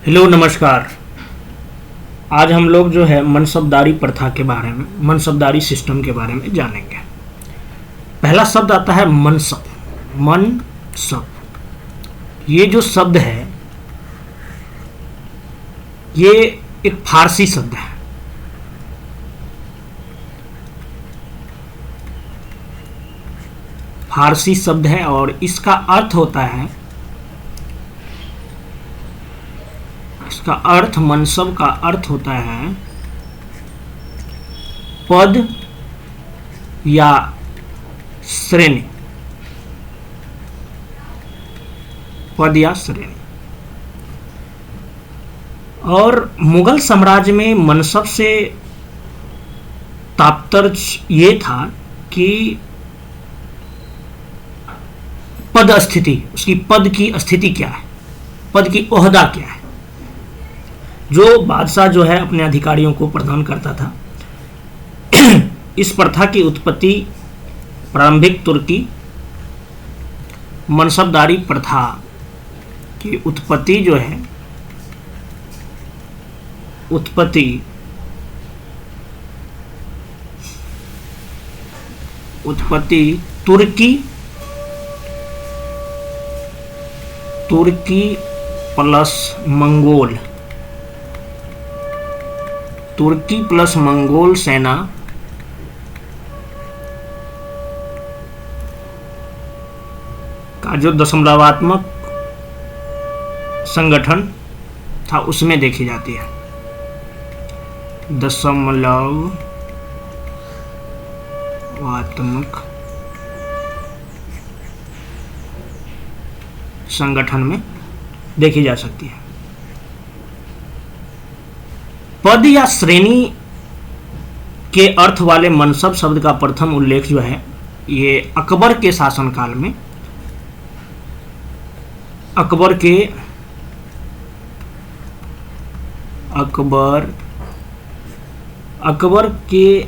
Hello नमस्कार। आज हम लोग जो है मनसबदारी प्रथा के बारे में, मनसबदारी सिस्टम के बारे में जानेंगे। पहला शब्द आता है मनसब। मनसब, ये जो शब्द है ये एक फारसी शब्द है। फारसी शब्द है और इसका अर्थ होता है, इसका अर्थ, मनसब का अर्थ होता है पद या श्रेणी। पद या श्रेणी। और मुगल साम्राज्य में मनसब से तात्पर्य ये था कि पद स्थिति, उसकी पद की स्थिति क्या है, पद की ओहदा क्या है। जो बादशाह जो है अपने अधिकारियों को प्रदान करता था। इस प्रथा की उत्पत्ति प्रारंभिक तुर्की मनसबदारी प्रथा की उत्पत्ति जो है, उत्पत्ति तुर्की प्लस मंगोल, तुर्की प्लस मंगोल सेना का जो दशमलवात्मक संगठन था उसमें देखी जाती है। दशमलवात्मक संगठन में देखी जा सकती है। पद या श्रेणी के अर्थ वाले मनसब शब्द का प्रथम उल्लेख जो है ये अकबर के शासनकाल में, अकबर के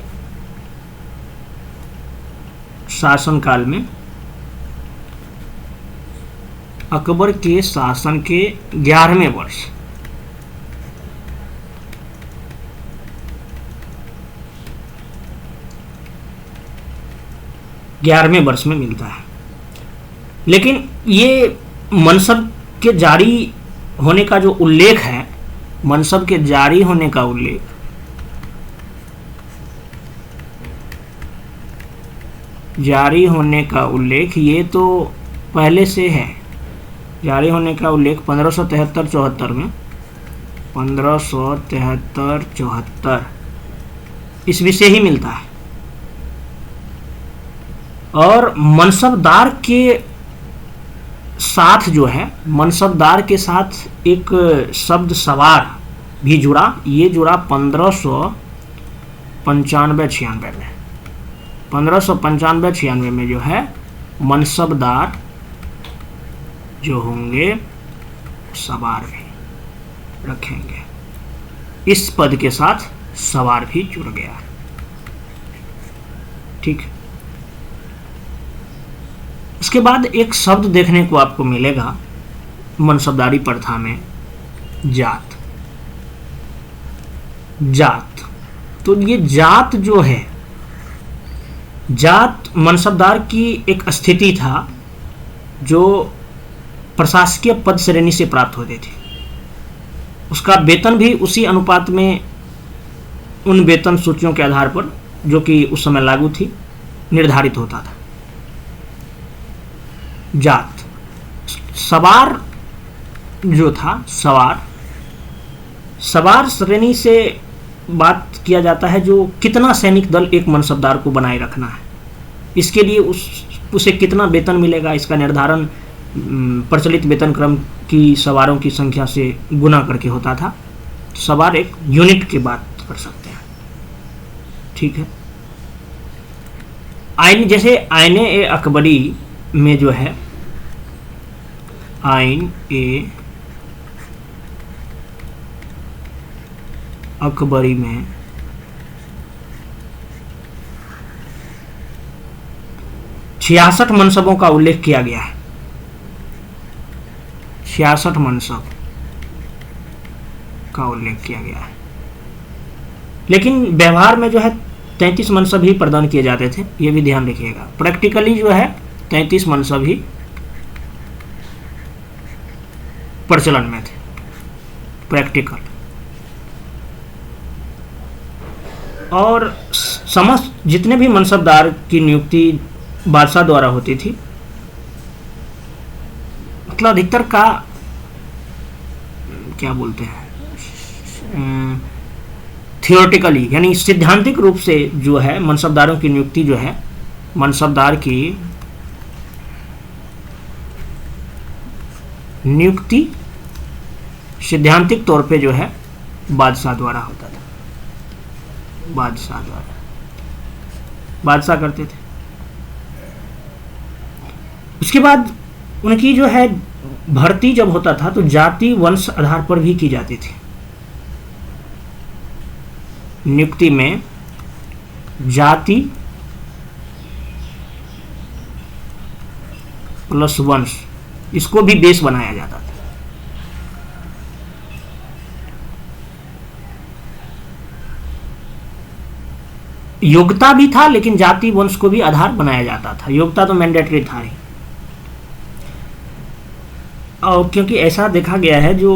शासनकाल में, अकबर के शासन के 11वें वर्ष, में मिलता है। लेकिन ये मनसब के जारी होने का जो उल्लेख है, मनसब के जारी होने का उल्लेख ये तो पहले से है। जारी होने का उल्लेख 1573-74 में, 1573-74 ईस्वी से ही मिलता है। और मनसबदार के साथ जो है, मनसबदार के साथ एक शब्द सवार भी जुड़ा। ये जुड़ा 1595-96 में। 1595-96 में जो है मनसबदार जो होंगे सवार भी रखेंगे। इस पद के साथ सवार भी जुड़ गया। ठीक है। उसके बाद एक शब्द देखने को आपको मिलेगा मनसबदारी प्रथा में, जात। जात, तो ये जात जो है, जात मनसबदार की एक स्थिति था जो प्रशासकीय पद श्रेणी से प्राप्त होती थी। उसका वेतन भी उसी अनुपात में, उन वेतन सूचियों के आधार पर जो कि उस समय लागू थी, निर्धारित होता था। जात। सवार जो था, सवार श्रेणी से बात किया जाता है जो कितना सैनिक दल एक मनसबदार को बनाए रखना है, इसके लिए उसे कितना वेतन मिलेगा, इसका निर्धारण प्रचलित वेतन क्रम की सवारों की संख्या से गुना करके होता था। सवार एक यूनिट की बात कर सकते हैं। ठीक है। आईन, जैसे आईने ए अकबरी में जो है, आईन ए अकबरी में 66 मनसबों का उल्लेख किया गया है। 66 मनसब। का उल्लेख किया गया है। लेकिन व्यवहार में जो है 33 मनसब ही प्रदान किए जाते थे, ये भी ध्यान रखिएगा। प्रैक्टिकली जो है 33 मनसब ही प्रचलन में थे, प्रैक्टिकल। और समस्त जितने भी मनसबदार की नियुक्ति बादशाह द्वारा होती थी, मतलब अधिकतर का क्या बोलते हैं, थियोरेटिकली यानी सिद्धांतिक रूप से जो है मनसबदारों की नियुक्ति जो है, मनसबदार की नियुक्ति सिद्धांतिक तौर पे जो है बादशाह द्वारा होता था, बादशाह द्वारा, बादशाह करते थे। उसके बाद उनकी जो है भर्ती जब होता था तो जाति वंश आधार पर भी की जाती थी। नियुक्ति में जाति प्लस वंश, इसको भी बेस बनाया जाता था। योग्यता भी था, लेकिन जाति वंश को भी आधार बनाया जाता था। योग्यता तो मैंडेटरी था ही, और क्योंकि ऐसा देखा गया है जो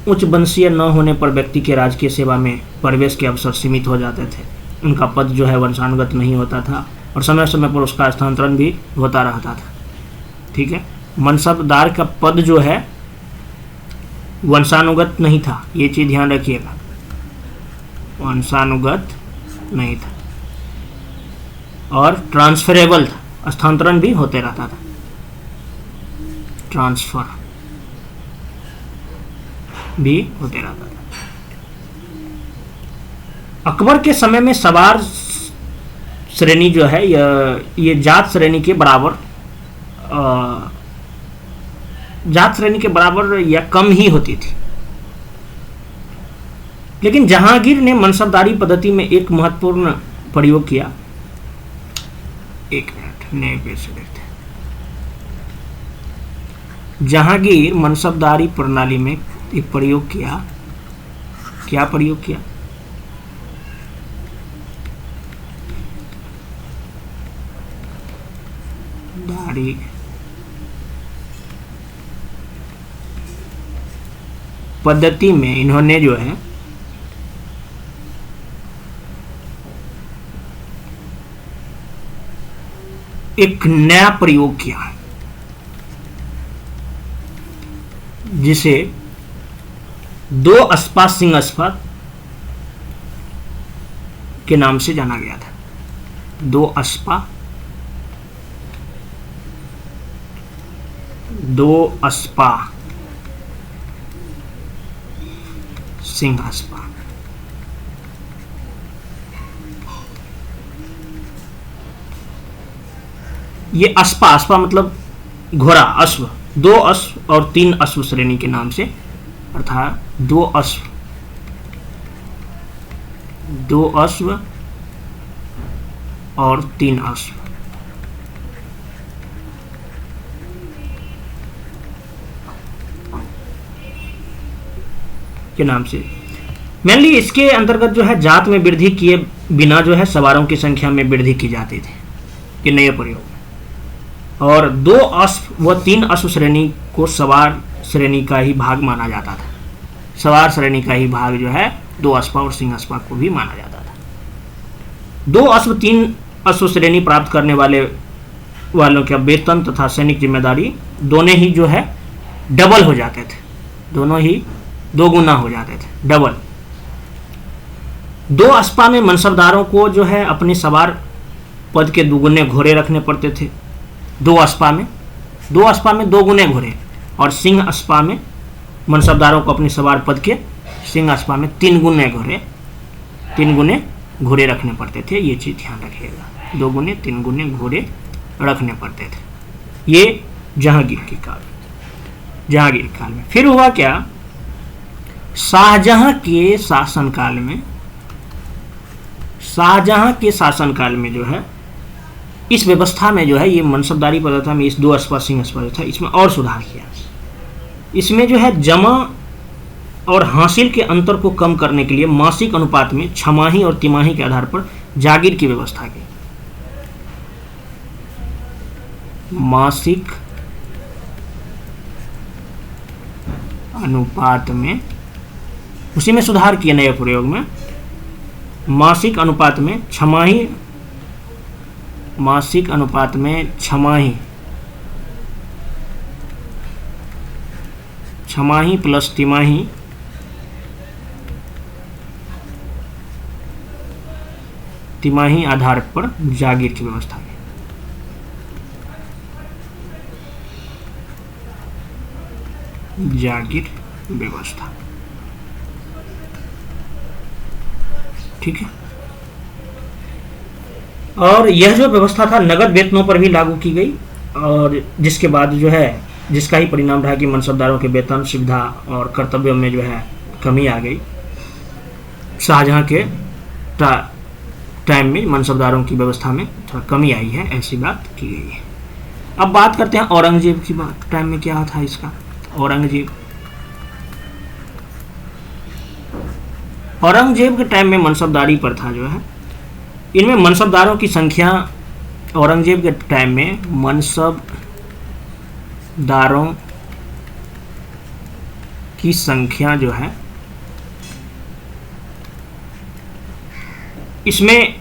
उच्च वंशीय न होने पर व्यक्ति के राजकीय सेवा में प्रवेश के अवसर सीमित हो जाते थे। उनका पद जो है वंशानुगत नहीं होता था और समय समय पर उसका स्थानांतरण भी होता रहता था। ठीक है, मनसबदार का पद जो है वंशानुगत नहीं था, ये चीज ध्यान रखिएगा, वंशानुगत नहीं था और ट्रांसफरेबल था, स्थानांतरण भी होते रहता था, ट्रांसफर भी होते रहता था। अकबर के समय में सवार श्रेणी जो है ये जात श्रेणी के बराबर, जात श्रेणी के बराबर या कम ही होती थी। लेकिन जहांगीर ने मनसबदारी पद्धति में एक महत्वपूर्ण प्रयोग किया। एक मिनट, नए पेज से देखते हैं। जहांगीर मनसबदारी प्रणाली में एक प्रयोग किया। क्या प्रयोग किया? दारी पद्धति में इन्होंने जो है एक नया प्रयोग किया जिसे दो अस्पा सिंह अस्पा के नाम से जाना गया था। दो अस्पा, दो अस्पा सिंह अस्पा। ये अस्पा, अस्पा मतलब घोड़ा, अश्व, दो अश्व और तीन अश्व श्रेणी के नाम से, अर्थात दो अश्व, दो अश्व और तीन अश्व के नाम से। मेनली इसके अंतर्गत जो है जात में वृद्धि किए बिना जो है सवारों की संख्या में वृद्धि की जाती थी, ये नए प्रयोग। और दो अश्व व तीन अश्व श्रेणी को सवार श्रेणी का ही भाग माना जाता था। सवार श्रेणी का ही भाग जो है दो अश्वा और सिंह अश्वा को भी माना जाता था। दो अश्व तीन अश्व श्रेणी प्राप्त करने वालों का वेतन तथा सैनिक जिम्मेदारी दोनों ही जो है डबल हो जाते थे, दोनों ही दो गुना हो जाते थे, डबल। दो अश्वा में मनसबदारों को जो है अपने सवार पद के दुगुने घोड़े रखने पड़ते थे। दो अश्वा में दो गुने घोड़े, और सिंह अश्वा में मनसबदारों को अपने सवार पद के सिंह अश्वा में तीन गुने घोड़े रखने पड़ते थे। ये चीज ध्यान रखिएगा, दो गुने तीन गुने घोड़े रखने पड़ते थे। ये जहांगीर के काल में। फिर हुआ क्या, शाहजहां के शासनकाल में जो है इस व्यवस्था में जो है ये मनसबदारी पद्धति में इस दो अश्वा सिंह अश्वा जो था इसमें और सुधार किया। इसमें जो है जमा और हासिल के अंतर को कम करने के लिए मासिक अनुपात में छमाही और तिमाही के आधार पर जागीर की व्यवस्था की। मासिक अनुपात में, उसी में सुधार किए नए प्रयोग में, मासिक अनुपात में छमाही, मासिक अनुपात में छमाही, छमाही प्लस तिमाही तिमाही आधार पर जागीर की व्यवस्था की। जागीर व्यवस्था, ठीक है। और यह जो व्यवस्था था नगद वेतनों पर भी लागू की गई, और जिसके बाद जो है, जिसका ही परिणाम रहा कि मनसबदारों के वेतन, सुविधा और कर्तव्यों में जो है कमी आ गई। शाहजहां के टाइम में मनसबदारों की व्यवस्था में थोड़ा कमी आई है, ऐसी बात की गई है। अब बात करते हैं औरंगजेब की। बात टाइम में क्या था इसका। औरंगजेब के टाइम में मनसबदारी प्रथा जो है, इनमें मनसबदारों की संख्या, औरंगजेब के टाइम में मनसबदारों की संख्या जो है, इसमें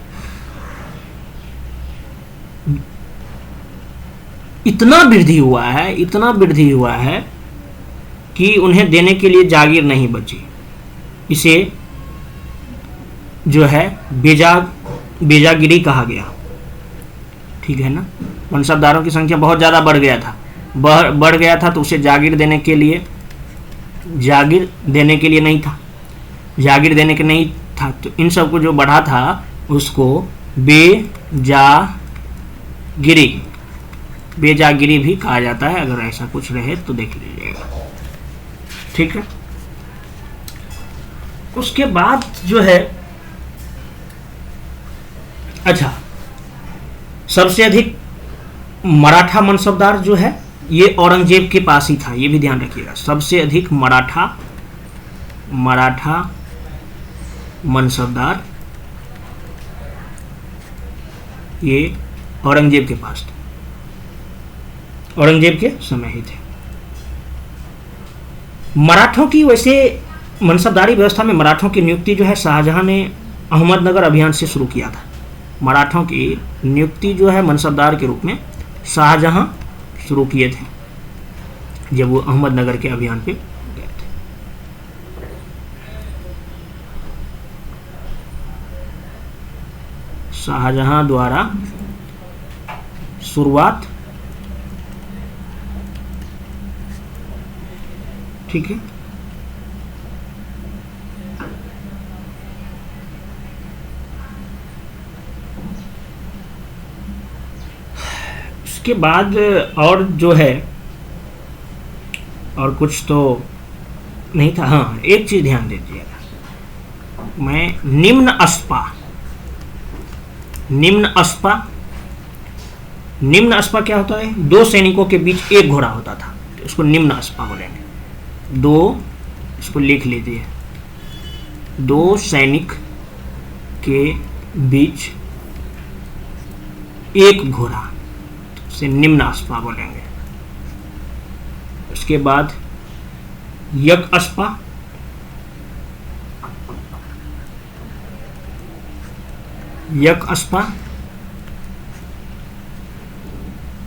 इतना वृद्धि हुआ है कि उन्हें देने के लिए जागीर नहीं बची। इसे जो है बेजागिरी कहा गया, ठीक है ना। मनसबदारों की संख्या बहुत ज़्यादा बढ़ गया था, तो उसे जागीर देने के लिए नहीं था, तो इन सबको जो बढ़ा था उसको बेजागिरी भी कहा जाता है। अगर ऐसा कुछ रहे तो देख लीजिएगा, ठीक है। उसके बाद जो है, अच्छा, सबसे अधिक मराठा मनसबदार जो है ये औरंगजेब के पास ही था, ये भी ध्यान रखिएगा। सबसे अधिक मराठा मनसबदार ये औरंगजेब के पास थे, औरंगजेब के समय ही थे। मराठों की, वैसे मनसबदारी व्यवस्था में मराठों की नियुक्ति जो है शाहजहां ने अहमदनगर अभियान से शुरू किया था। मराठों की नियुक्ति जो है मनसबदार के रूप में शाहजहां शुरू किए थे जब वो अहमदनगर के अभियान पे गए थे। शाहजहां द्वारा शुरुआत, ठीक है। उसके बाद और जो है, और कुछ तो नहीं था। हाँ, एक चीज ध्यान दीजिएगा, मैं निम्न अस्पा क्या होता है? दो सैनिकों के बीच एक घोड़ा होता था, तो उसको निम्न अस्पा बोलेंगे। दो, इसको लिख लीजिए, दो सैनिक के बीच एक घोड़ा, से निम्न अस्पा बोलेंगे। उसके बाद यक अस्पा,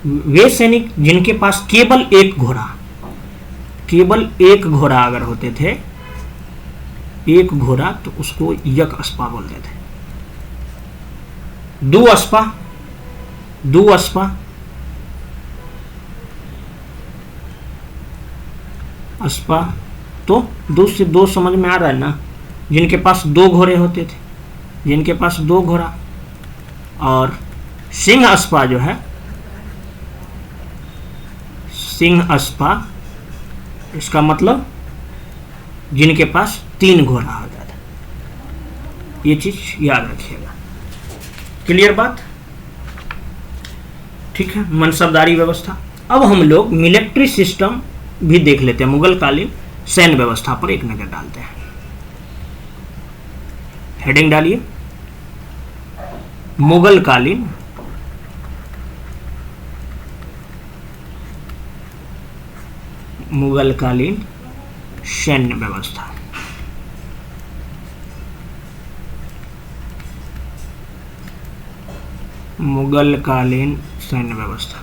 वे सैनिक जिनके पास केवल एक घोड़ा अगर होते थे, एक घोड़ा, तो उसको यक अस्पा बोलते थे। दो अस्पा, तो दो से दो समझ में आ रहा है ना, जिनके पास दो घोड़े होते थे, जिनके पास दो घोड़ा। और सिंह अस्पा जो है, सिंह अस्पा, इसका मतलब जिनके पास तीन घोड़ा होता था। ये चीज याद रखिएगा। क्लियर बात, ठीक है। मनसबदारी व्यवस्था। अब हम लोग मिलिट्री सिस्टम भी देख लेते हैं, मुगल कालीन सैन्य व्यवस्था पर एक नजर डालते हैं। हेडिंग डालिए, मुगल कालीन सैन्य व्यवस्था। मुगल कालीन सैन्य व्यवस्था,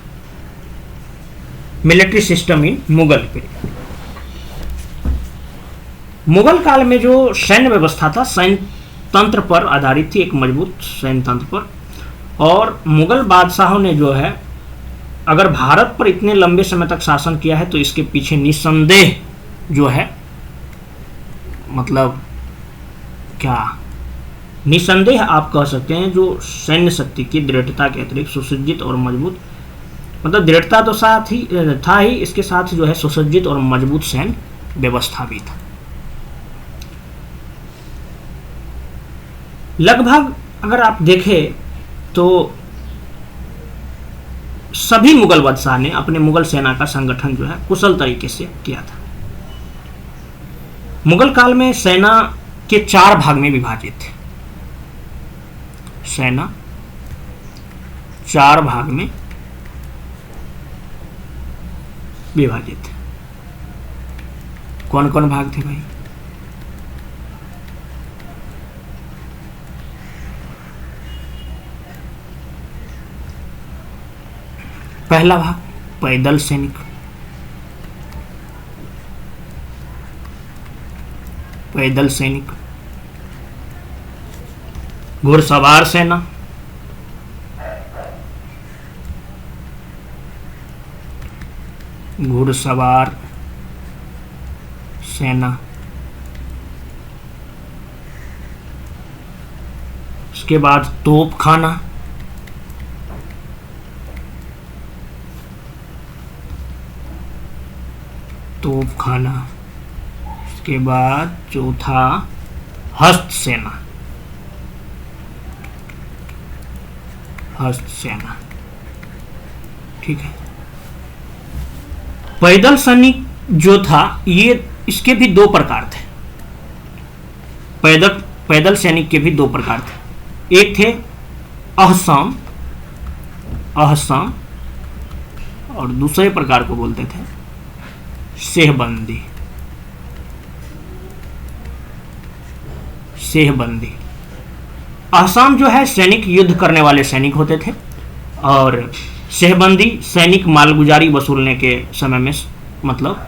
military system in Mughal period. Mughal काल में जो सैन्य व्यवस्था था, सैन्य तंत्र पर आधारित थी, एक मजबूत सैन्य तंत्र पर। और मुगल बादशाहों ने जो है, अगर भारत पर इतने लंबे समय तक शासन किया है तो इसके पीछे निस्संदेह जो है, मतलब क्या, निस्संदेह आप कह सकते हैं, जो सैन्य शक्ति की दृढ़ता के अतिरिक्त सुसज्जित और मजबूत, मतलब दृढ़ता तो साथ ही था ही, इसके साथ जो है सुसज्जित और मजबूत सैन्य व्यवस्था भी था। लगभग अगर आप देखें तो सभी मुगल बादशाह ने अपने मुगल सेना का संगठन जो है कुशल तरीके से किया था। मुगल काल में सेना के 4 भाग में विभाजित थे। सेना 4 भाग में विभाजित थे। कौन कौन भाग थे भाई? पहला भाग पैदल सैनिक, पैदल सैनिक, घुड़सवार सेना, घुड़सवार सेना, उसके बाद तोपखाना, तोपखाना, उसके बाद चौथा हस्त सेना, हस्त सेना। ठीक है। पैदल सैनिक जो था, ये इसके भी 2 प्रकार थे। पैदल सैनिक के भी 2 प्रकार थे। एक थे अहसाम, और दूसरे प्रकार को बोलते थे सेहबंदी। सेहबंदी, अहसाम जो है सैनिक युद्ध करने वाले सैनिक होते थे, और सेहबंदी सैनिक मालगुजारी वसूलने के समय में, मतलब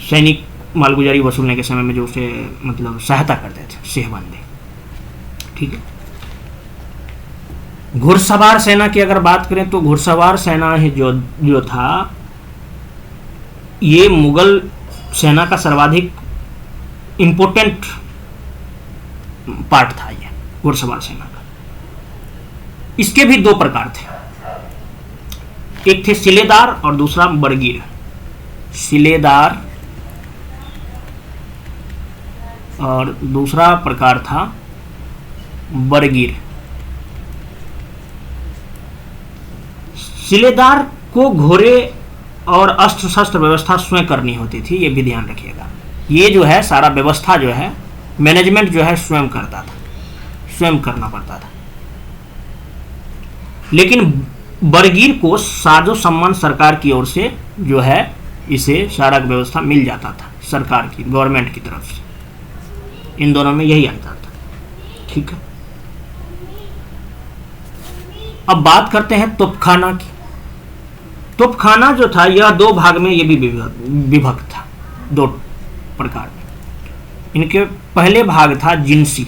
सैनिक मालगुजारी वसूलने के समय में जो उसे मतलब सहायता करते थे, सेहबंदी। ठीक है। घुड़सवार सेना की अगर बात करें तो घुड़सवार सेना ही जो था, ये मुगल सेना का सर्वाधिक इंपोर्टेंट पार्ट था, ये घुड़सवार सेना का। इसके भी 2 प्रकार थे, एक थे सिलेदार और दूसरा बरगीर। सिलेदार और दूसरा प्रकार था बरगीर। सिलेदार को घोड़े और अस्त्र शस्त्र व्यवस्था स्वयं करनी होती थी, ये भी ध्यान रखिएगा। ये जो है सारा व्यवस्था जो है, मैनेजमेंट जो है स्वयं करता था, स्वयं करना पड़ता था। लेकिन बरगीर को साजो सम्मान सरकार की ओर से जो है, इसे सारा व्यवस्था मिल जाता था सरकार की, गवर्नमेंट की तरफ से। इन दोनों में यही अंतर था। ठीक है। अब बात करते हैं तोपखाना की। तोपखाना जो था, यह 2 भाग में ये भी विभक्त था, 2 प्रकार में। इनके पहले भाग था जिनसी,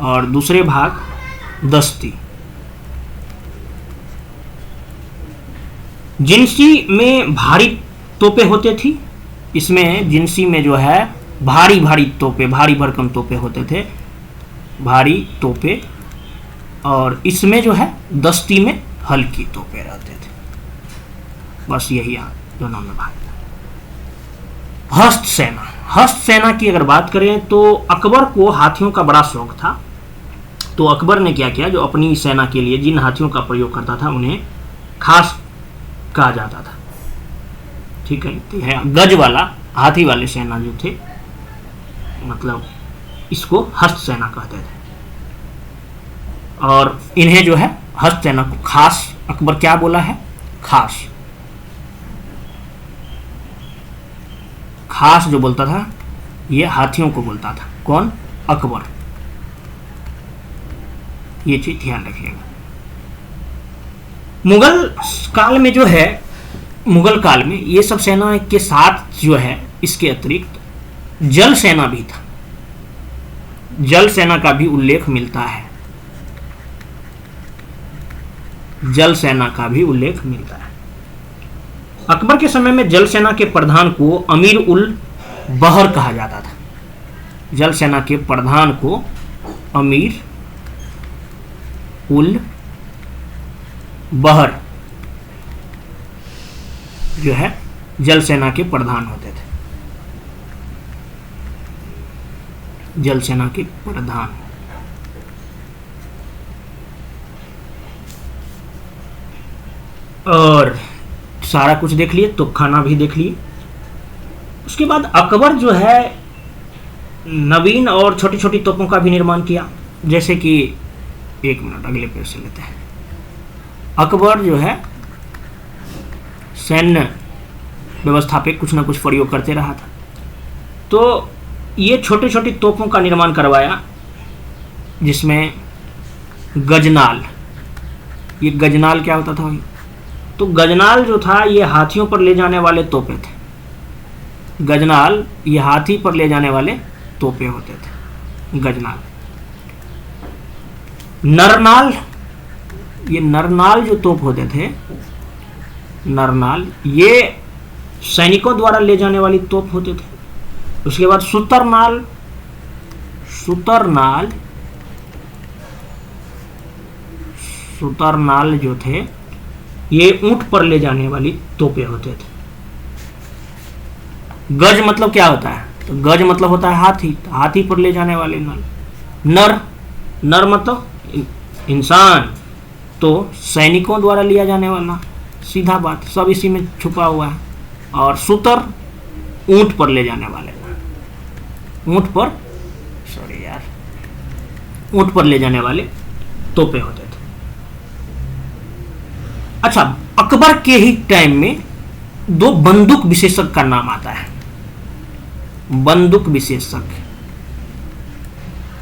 और दूसरे भाग दस्ती। जिनसी में भारी तोपें होते थी, इसमें जिनसी में जो है भारी भारी तोपें, भारी भरकम तोपें होते थे, भारी तोपें। और इसमें जो है दस्ती में हल्की तोपें रहते थे। बस यही दोनों में भाग था। हस्त सेना, हस्त सेना की अगर बात करें तो अकबर को हाथियों का बड़ा शौक था। तो अकबर ने क्या किया, जो अपनी सेना के लिए जिन हाथियों का प्रयोग करता था उन्हें खास कहा जाता था। ठीक है, तो यह गज वाला हाथी वाले सेना जो थे, मतलब इसको हस्त सेना कहते थे। और इन्हें जो है हस्त सेना को खास अकबर क्या बोला है, खास। खास जो बोलता था ये हाथियों को बोलता था, कौन, अकबर। ये चीज ध्यान रखिएगा। मुगल काल में जो है, मुगल काल में ये सब सेना के साथ जो है, इसके अतिरिक्त जल सेना भी था, जल सेना का भी उल्लेख मिलता है, जल सेना का भी उल्लेख मिलता है। अकबर के समय में जल सेना के प्रधान को अमीर उल बहर कहा जाता था। जल सेना के प्रधान को अमीर उल बहर जो है जल सेना के प्रधान होते थे, जल सेना के प्रधान। और सारा कुछ देख लिए, तोपखाना भी देख लिए। उसके बाद अकबर जो है नवीन और छोटी छोटी तोपों का भी निर्माण किया, जैसे कि, एक मिनट अगले पेज से लेते हैं। अकबर जो है सैन्य व्यवस्था पे कुछ ना कुछ प्रयोग करते रहा था, तो ये छोटी छोटी तोपों का निर्माण करवाया, जिसमें गजनाल। ये गजनाल क्या होता था, तो गजनाल जो था ये हाथियों पर ले जाने वाले तोपे थे। गजनाल ये हाथी पर ले जाने वाले तोपे होते थे, गजनाल। नरनाल, ये नरनाल जो तोप होते थे, नरनाल ये सैनिकों द्वारा ले जाने वाली तोप होते थे। उसके बाद सुतरनाल, सुतरनाल, सुतरनाल जो थे ये ऊंट पर ले जाने वाली तोपे होते थे। गज मतलब क्या होता है, तो गज मतलब होता है हाथी, तो हाथी पर ले जाने वाले नल। नर, नर मतलब इंसान, तो सैनिकों द्वारा लिया जाने वाला, सीधा बात, सब इसी में छुपा हुआ है। और सुतर ऊंट पर ले जाने वाले, ऊंट पर, सॉरी यार, ऊंट पर ले जाने वाले तोपे होते थे। अच्छा, अकबर के ही टाइम में दो बंदूक विशेषज्ञ का नाम आता है। बंदूक विशेषज्ञ,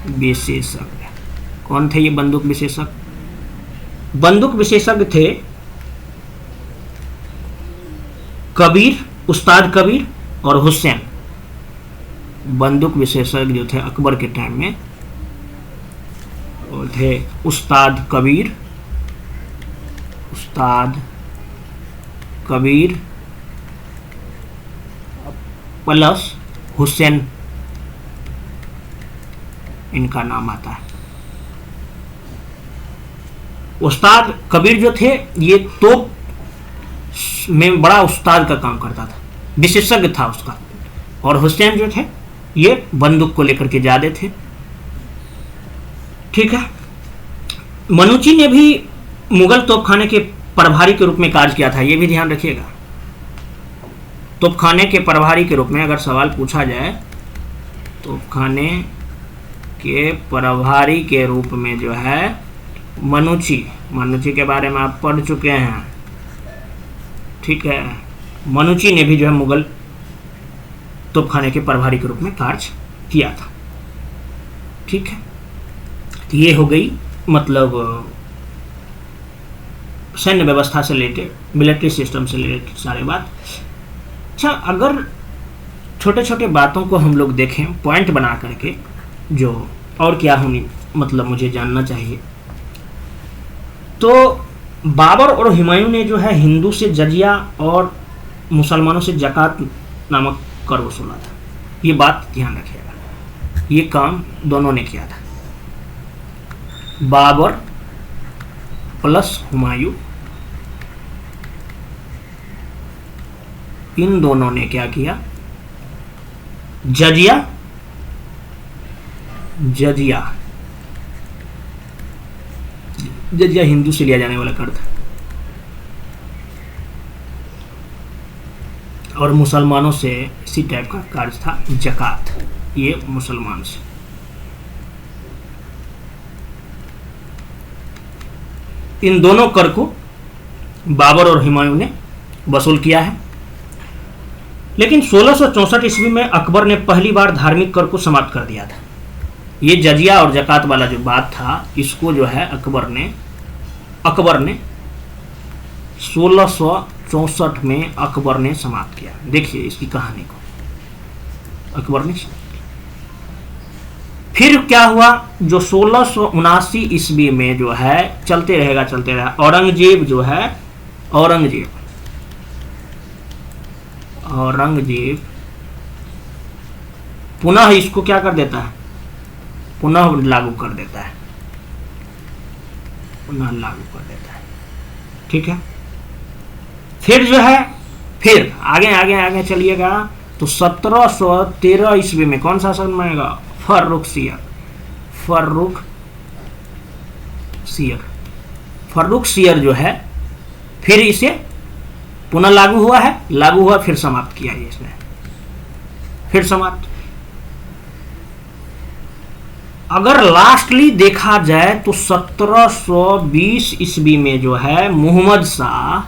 विशेषज्ञ कौन थे ये बंदूक विशेषज्ञ? बंदूक विशेषज्ञ थे कबीर, उस्ताद कबीर और हुसैन। बंदूक विशेषज्ञ जो थे अकबर के टाइम में वो थे उस्ताद कबीर, उस्ताद कबीर प्लस हुसैन, इनका नाम आता है। उस्ताद कबीर जो थे ये तोप में बड़ा उस्ताद का काम करता था, विशेषज्ञ था उसका। और हुसैन जो थे ये बंदूक को लेकर के ज्यादा थे। ठीक है, मनुची ने भी मुगल तोपखाने के प्रभारी के रूप में कार्य किया था, ये भी ध्यान रखिएगा। तोपखाने के प्रभारी के रूप में अगर सवाल पूछा जाए, तोपखाने के प्रभारी के रूप में जो है मनुची, मनुची के बारे में आप पढ़ चुके हैं। ठीक है, मनुची ने भी जो है मुगल तोपखाने के प्रभारी के रूप में कार्य किया था। ठीक है, तो ये हो गई मतलब सैन्य व्यवस्था से रिलेटेड, मिलिट्री सिस्टम से रिलेटेड सारे बात। अच्छा, अगर छोटे छोटे बातों को हम लोग देखें पॉइंट बना करके, जो और क्या होनी मतलब मुझे जानना चाहिए, तो बाबर और हुमायूं ने जो है हिंदू से जजिया और मुसलमानों से जकात नामक कर वसूला था। ये बात ध्यान रखिएगा, ये काम दोनों ने किया था, बाबर प्लस हुमायूं, इन दोनों ने क्या किया, जजिया, जजिया, जजिया हिंदू से लिया जाने वाला कर था, और मुसलमानों से इसी टाइप का कार्य था जकात, ये मुसलमान से। इन दोनों कर को बाबर और हुमायूं ने वसूल किया है। लेकिन 1664 ईस्वी में अकबर ने पहली बार धार्मिक कर को समाप्त कर दिया था। ये जजिया और जकात वाला जो बात था, इसको जो है अकबर ने 1664 में अकबर ने समाप्त किया। देखिए इसकी कहानी को अकबर ने। फिर क्या हुआ, जो 1679 ईस्वी में जो है चलते रहेगा, औरंगजेब जो है, औरंगजेब पुनः इसको क्या कर देता है, पुनः लागू कर देता है, ठीक है। फिर जो है, फिर आगे चलिएगा तो 1713 ईस्वी में कौन शासन में आएगा, फर्रुख सियर जो है, फिर इसे पुनः लागू हुआ, फिर समाप्त किया है इसने, फिर समाप्त। अगर लास्टली देखा जाए तो 1720 ईस्वी में जो है मोहम्मद शाह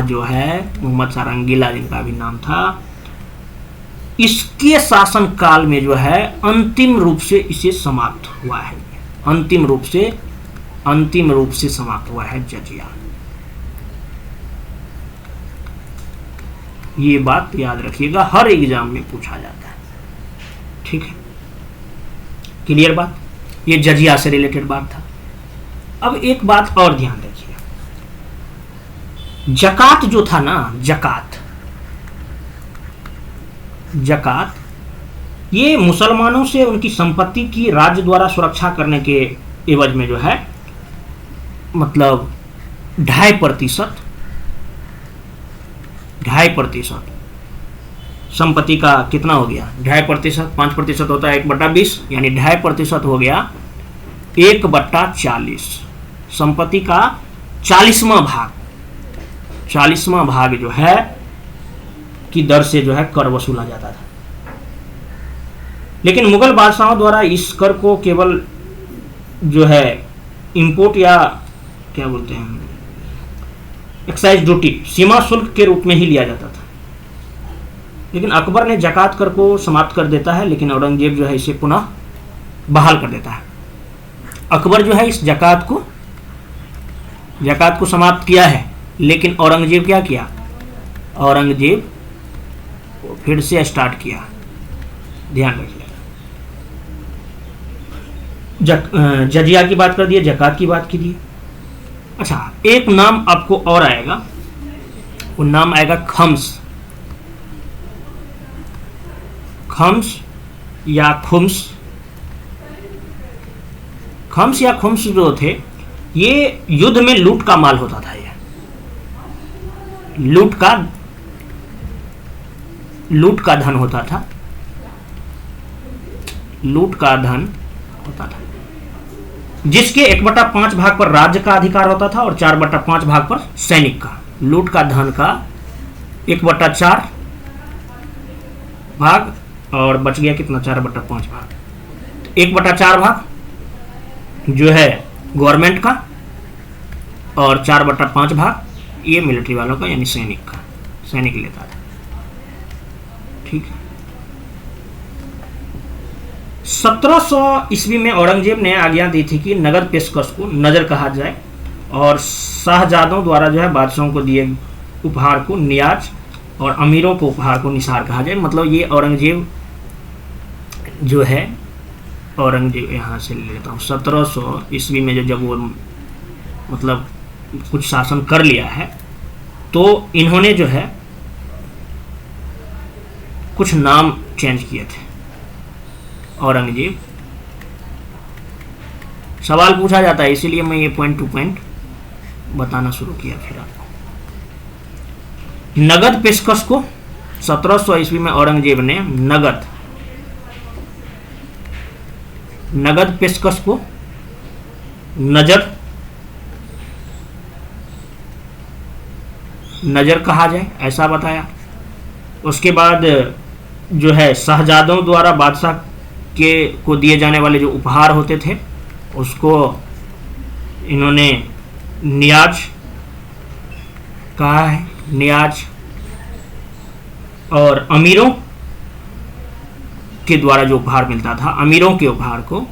जो है, मोहम्मद शाह रंगीला जिनका भी नाम था, इसके शासन काल में जो है अंतिम रूप से इसे समाप्त हुआ है, अंतिम रूप से समाप्त हुआ है जजिया। ये बात याद रखिएगा, हर एग्जाम में पूछा जाता है, ठीक है। क्लियर बात, ये जजिया से रिलेटेड बात था। अब एक बात और ध्यान रखिए, जकात जो था ना, जकात ये मुसलमानों से उनकी संपत्ति की राज्य द्वारा सुरक्षा करने के एवज में जो है, मतलब 2.5% संपत्ति का कितना हो गया, 2.5%, 5% होता है 1/20, यानी 2.5% हो गया 1/40। संपत्ति का 40वां भाग जो है की दर से जो है कर वसूला जाता था। लेकिन मुगल बादशाहों द्वारा इस कर को केवल जो है इंपोर्ट या क्या बोलते हैं, एक्साइज ड्यूटी, सीमा शुल्क के रूप में ही लिया जाता था। लेकिन अकबर ने जकात कर को समाप्त कर देता है, लेकिन औरंगजेब जो है इसे पुनः बहाल कर देता है। अकबर जो है इस जकात को समाप्त किया है, लेकिन औरंगजेब क्या किया, औरंगजेब फिर से स्टार्ट किया। ध्यान रखिए, जजिया की बात कर दिए, जकात की बात कीजिए। अच्छा, एक नाम आपको और आएगा, वो नाम आएगा खम्स या खुम्स जो थे, ये युद्ध में लूट का माल होता था। ये लूट का धन होता था, जिसके 1/5 भाग पर राज्य का अधिकार होता था और 4/5 भाग पर सैनिक का। लूट का धन का 1/4 भाग और बच गया कितना, 4/5 भाग। 1/4 भाग जो है गवर्नमेंट का और 4/5 भाग ये मिलिट्री वालों का, यानी सैनिक लेता था, ठीक है। 1700 ईस्वी में औरंगजेब ने आज्ञा दी थी कि नगद पेशकश को नजर कहा जाए और शाहजादों द्वारा जो है बादशाहों को दिए उपहार को नियाज और अमीरों को उपहार को निसार कहा जाए। मतलब ये औरंगजेब जो है, औरंगजेब यहाँ से ले लेता हूँ, 1700 ईस्वी में जब वो मतलब कुछ शासन कर लिया है, तो इन्होंने जो है कुछ नाम चेंज किए थे। औरंगजेब, सवाल पूछा जाता है, इसीलिए मैं ये पॉइंट टू पॉइंट बताना शुरू किया। फिर आपको नगद पेशकश को 1700 ईस्वी में औरंगजेब ने नगद पेशकश को नज़र कहा जाए, ऐसा बताया। उसके बाद जो है शहजादों द्वारा बादशाह के को दिए जाने वाले जो उपहार होते थे उसको इन्होंने नियाज कहा है, नियाज। और अमीरों के द्वारा जो उपहार मिलता था, अमीरों के उपहार को,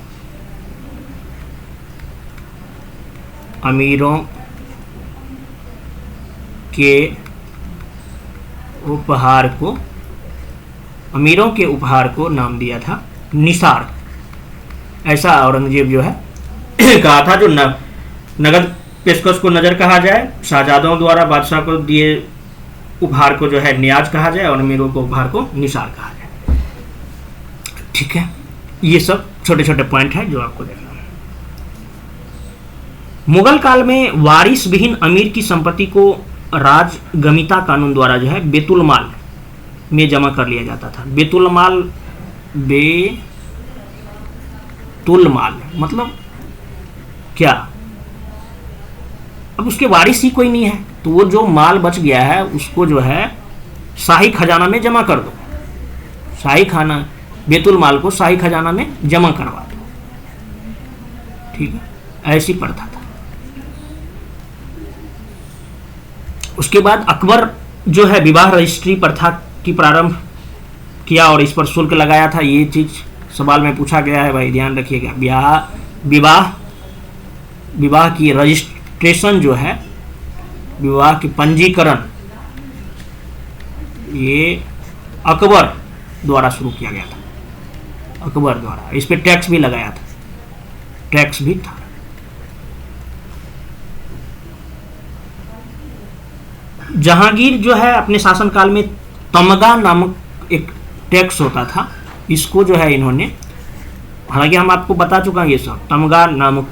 अमीरों के उपहार को, अमीरों के उपहार को नाम दिया था निसार। ऐसा औरंगजेब जो है कहा था। जो नगद पेशकश को नज़र कहा जाए, शहजादों द्वारा बादशाह को दिए उपहार को जो है नियाज कहा जाए, और अमीरों को उपहार को निसार कहा जाए। ठीक है, ये सब छोटे छोटे पॉइंट है जो आपको देखना है। मुगल काल में वारिस विहीन अमीर की संपत्ति को राजगमिता कानून द्वारा जो है बेतुल माल में जमा कर लिया जाता था। बेतुल माल, बेतुल माल मतलब क्या? अब उसके वारिस ही कोई नहीं है, तो वो जो माल बच गया है उसको जो है शाही खजाना में जमा कर दो। शाही खाना, बेतुल माल को शाही खजाना में जमा करवा दो। ठीक है, ऐसी प्रथा था। उसके बाद अकबर जो है विवाह रजिस्ट्री प्रथा की प्रारंभ किया और इस पर शुल्क लगाया था। ये चीज सवाल में पूछा गया है, भाई ध्यान रखिएगा। विवाह की रजिस्ट्रेशन जो है, विवाह की पंजीकरण, ये अकबर द्वारा शुरू किया गया था। अकबर द्वारा इस पे टैक्स भी लगाया था, टैक्स भी था। जहांगीर जो है अपने शासनकाल में तमगा नामक एक टैक्स होता था, इसको जो है इन्होंने, हालांकि हम आपको बता चुका ये सब, तमगा नामक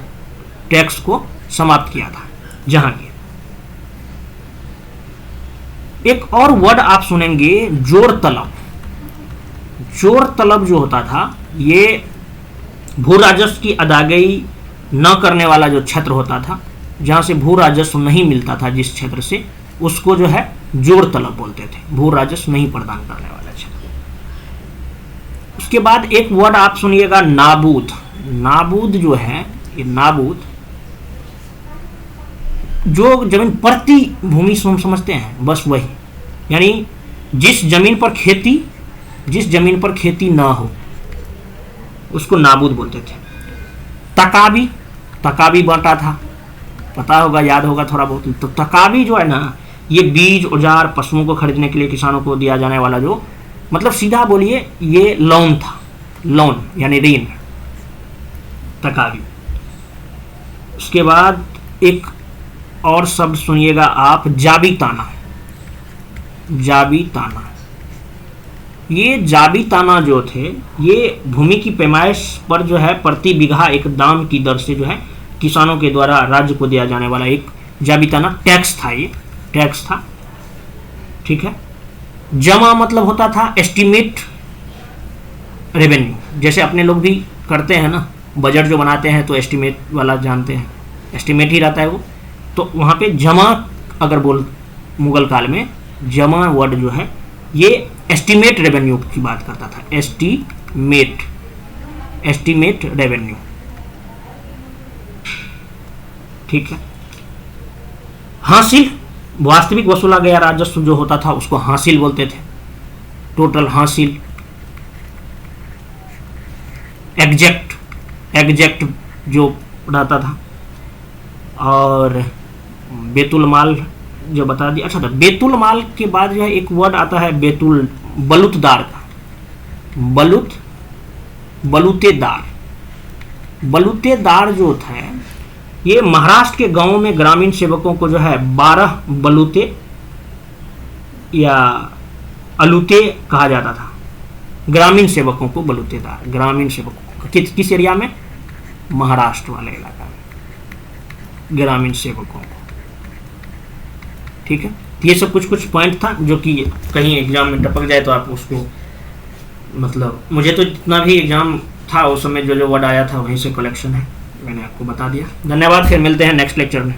टैक्स को समाप्त किया था जहांगीर। एक और वर्ड आप सुनेंगे, जोर तलब। जोर तलब जो होता था, ये भू राजस्व की अदायगी न करने वाला जो क्षेत्र होता था, जहां से भू राजस्व नहीं मिलता था, जिस क्षेत्र से, उसको जो है जोर तलब बोलते थे। भू राजस्व नहीं प्रदान करने वाला क्षेत्र। उसके बाद एक वर्ड आप सुनिएगा, नाबूद। नाबूद जो है, ये नाबूद जो जमीन प्रति भूमि हम समझते हैं, बस वही, यानी जिस जमीन पर खेती ना हो उसको नाबूद बोलते थे। तकाबी बांटा था, पता होगा, याद होगा थोड़ा बहुत। तो तकाबी जो है ना, ये बीज, औजार, पशुओं को खरीदने के लिए किसानों को दिया जाने वाला जो, मतलब सीधा बोलिए ये लोन था, लोन यानी ऋण, तकाबी। उसके बाद एक और शब्द सुनिएगा आप, जाबीताना। जाबीताना, ये जाबीताना जो थे, ये भूमि की पैमाइश पर जो है प्रति बीघा एक दाम की दर से जो है किसानों के द्वारा राज्य को दिया जाने वाला एक जाबीताना टैक्स था। ये टैक्स था। ठीक है। जमा मतलब होता था एस्टीमेट रेवेन्यू, जैसे अपने लोग भी करते हैं ना, बजट जो बनाते हैं तो एस्टीमेट वाला जानते हैं, एस्टीमेट ही रहता है वो। तो वहाँ पे जमा अगर बोल, मुगल काल में जमा वर्ड जो है ये एस्टीमेट रेवेन्यू की बात करता था। Estimate revenue. ठीक है। हासिल, वास्तविक वसूला गया राजस्व जो होता था उसको हासिल बोलते थे, टोटल हासिल। एग्जैक्ट जो रहता था। और बेतुल माल जो बता दिया। अच्छा था, बेतुल माल के बाद जो है एक वर्ड आता है बलूतदार का। बलूतेदार जो था, ये महाराष्ट्र के गांवों में ग्रामीण सेवकों को जो है 12 बलूते या अलूते कहा जाता था। ग्रामीण सेवकों को बलूतेदार, ग्रामीण सेवकों को किस एरिया में? महाराष्ट्र वाले इलाका में ग्रामीण सेवकों को। ठीक है। ये सब कुछ पॉइंट था जो कि कहीं एग्जाम में टपक जाए तो आप उसको, मतलब मुझे तो जितना भी एग्जाम था उस समय जो वर्ड आया था वहीं से कलेक्शन है, मैंने आपको बता दिया। धन्यवाद, फिर मिलते हैं नेक्स्ट लेक्चर में।